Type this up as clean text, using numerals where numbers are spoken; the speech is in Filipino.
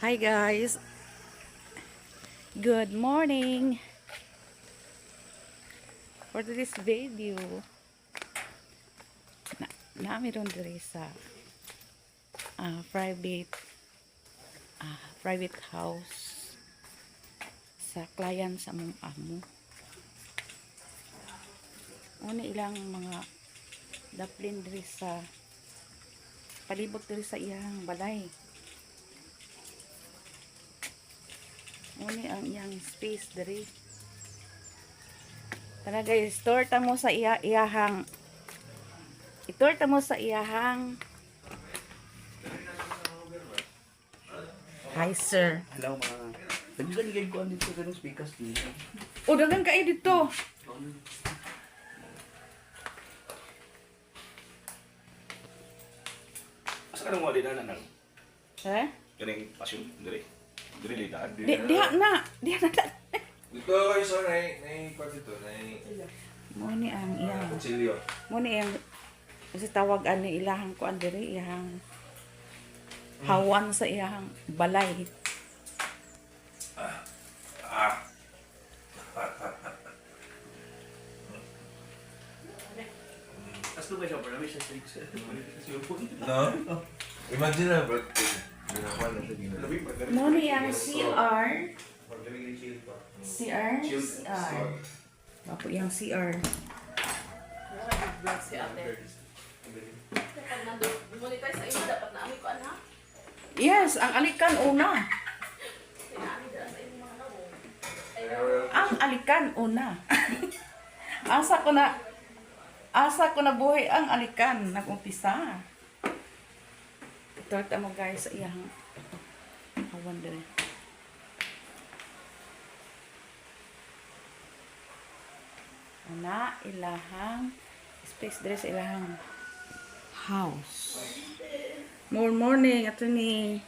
Hi guys, good morning. For this video, meron diri sa private house sa client sa among amo. Ano ilang mga daplin diri sa palibot diri sa iyang balay. Muni ang iyang space diri. Tara guys, torta mo sa iyahang. Itorta mo sa iyahang. Hi sir. Hello mga. Dagdag gid ko dito kanang speakers dito. O dagan kayo dito. Asa ka nang wali na nang? Eh? Kaning pasyon dire. Dire lidaan. Diha na. Dito kayo sa kwarto dito, Muni ang iyang. kutsilyo. Muni ang kasi tawag ani ilahang ko andiri iyang hawan sa iyang balay. As to ba siya para may siya sa No? Imagine na, but ginawa na siya ginawa. Muni ang CR. CR. Chill. CR. Ako yung CR. Si ate. Kapag nandun-monetize sa inyo, dapat naamin ko, anak. Yes, ang alikan una. Tinaamin dyan sa inyo mga nawo. Ang alikan una. Asa ko na buhay ang alikan nagumpisa. Torta mo guys sa iyang hawan dere. Ana ilahang space dere sa ilahang house. Morning, attorney.